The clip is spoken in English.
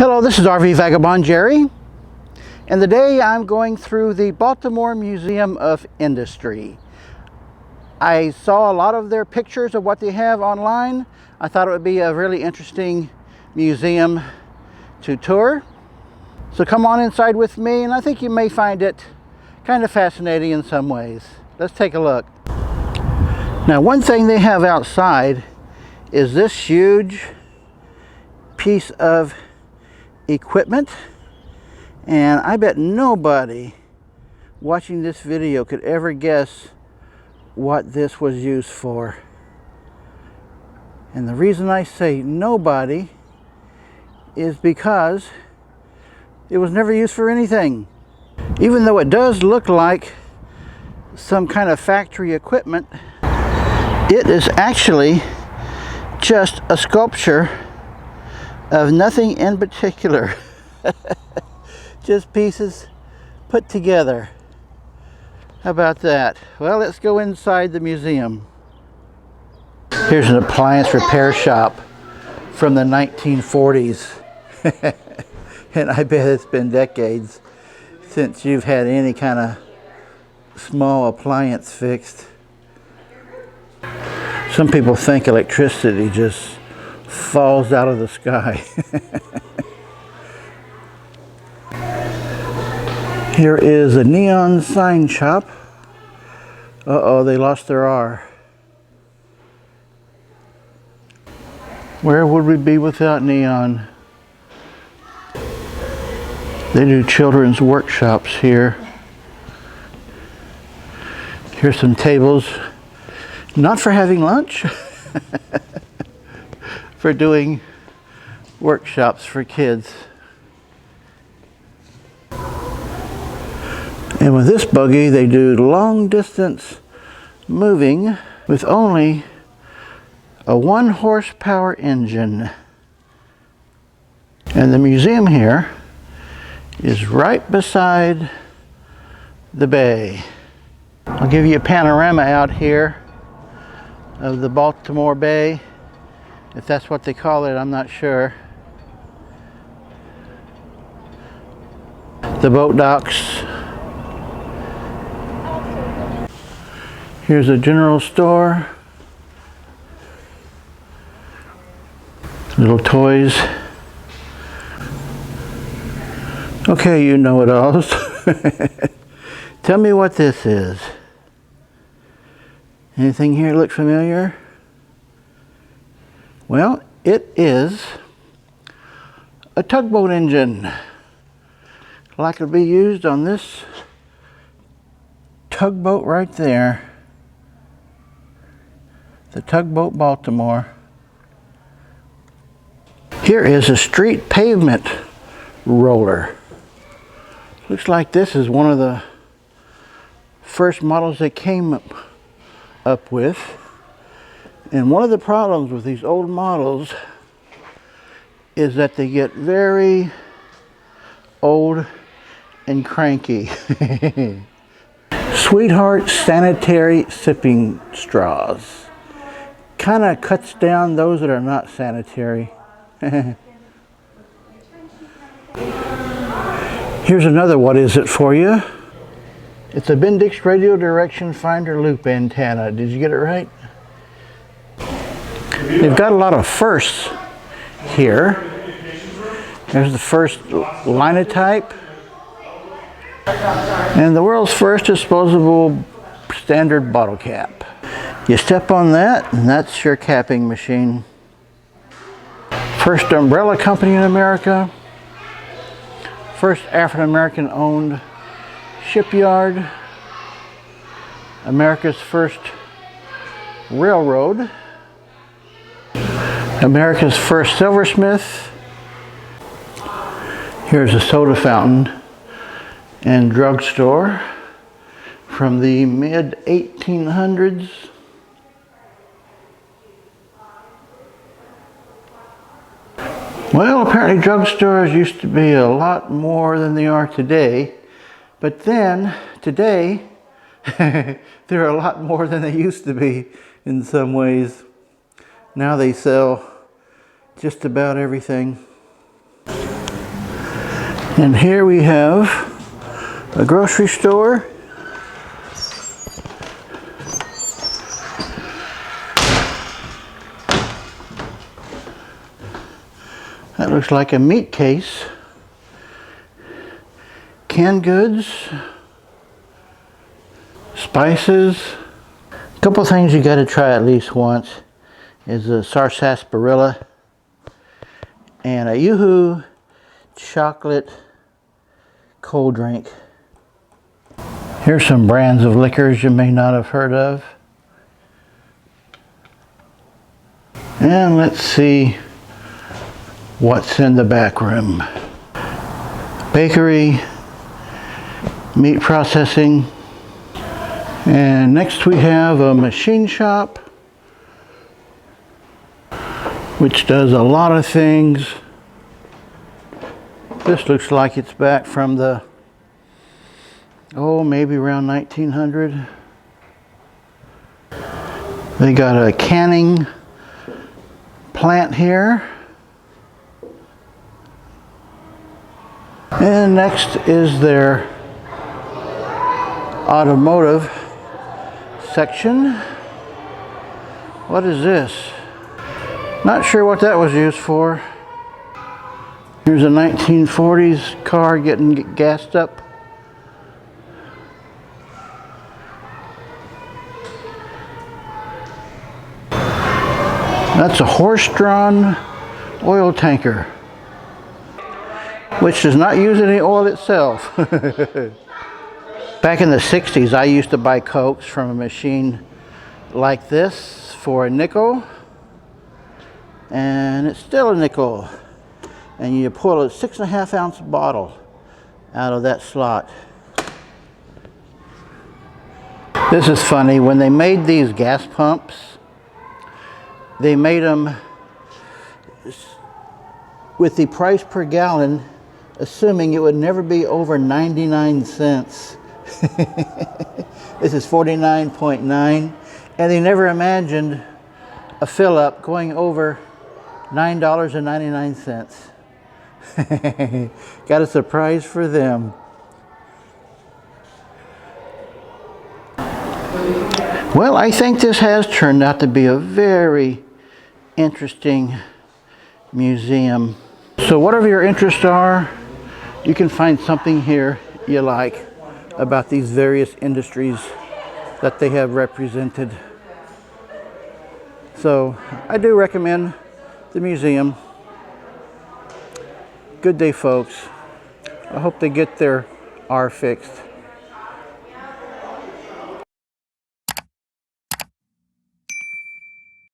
Hello, this is RV Vagabond Jerry, and today I'm going through the Baltimore Museum of Industry. I saw a lot of their pictures of what they have online. I thought it would be a really interesting museum to tour. So come on inside with me, and I think you may find it kind of fascinating in some ways. Let's take a look. Now, one thing they have outside is this huge piece of equipment, and I bet nobody watching this video could ever guess what this was used for. And the reason I say nobody is because it was never used for anything. Even though it does look like some kind of factory equipment, it is actually just a sculpture of nothing in particular. Just pieces put together. How about that? Well, let's go inside the museum. Here's an appliance repair shop from the 1940s. And I bet it's been decades since you've had any kind of small appliance fixed. Some people think electricity just falls out of the sky. Here is a neon sign shop. Uh-oh, they lost their R. Where would we be without neon? They do children's workshops here. Here's some tables, not for having lunch, for doing workshops for kids. And with this buggy, they do long distance moving with only a 1 horsepower engine. And the museum here is right beside the bay. I'll give you a panorama out here of the Baltimore Bay. If that's what they call it, I'm not sure. The boat docks. Here's a general store. Little toys. Okay, you know-it-alls. Tell me what this is. Anything here look familiar? Well, it is a tugboat engine, like it'll be used on this tugboat right there. The Tugboat Baltimore. Here is a street pavement roller. Looks like this is one of the first models they came up with. And one of the problems with these old models is that they get very old and cranky. Sweetheart sanitary sipping straws. Kind of cuts down those that are not sanitary. Here's another what is it for you. It's a Bendix radio direction finder loop antenna. Did you get it right? They've got a lot of firsts here. There's the first linotype. And the world's first disposable standard bottle cap. You step on that, and that's your capping machine. First umbrella company in America. First African-American owned shipyard. America's first railroad. America's first silversmith. Here's a soda fountain and drugstore from the mid-1800s. Well, apparently drugstores used to be a lot more than they are today. But then, today, they're a lot more than they used to be in some ways. Now they sell just about everything. And here we have a grocery store. That looks like a meat case. Canned goods, spices. A couple things you got to try at least once is a sarsaparilla and a Yoo-hoo chocolate cold drink. Here's some brands of liquors you may not have heard of. And let's see what's in the back room. Bakery, meat processing, and next we have a machine shop which does a lot of things. This looks like it's back from the, maybe around 1900. They got a canning plant here. And next is their automotive section. What is this? Not sure what that was used for. Here's a 1940s car getting gassed up. That's a horse-drawn oil tanker, which does not use any oil itself. Back in the 60s, I used to buy Cokes from a machine like this for a nickel, and it's still a nickel. And you pull a 6.5 ounce bottle out of that slot. This is funny. When they made these gas pumps, they made them with the price per gallon, assuming it would never be over 99 cents. This is 49.9, and they never imagined a fill-up going over $9.99. Got a surprise for them. Well, I think this has turned out to be a very interesting museum. So whatever your interests are, you can find something here you like about these various industries that they have represented. So I do recommend the museum. Good day, folks. I hope they get their R fixed.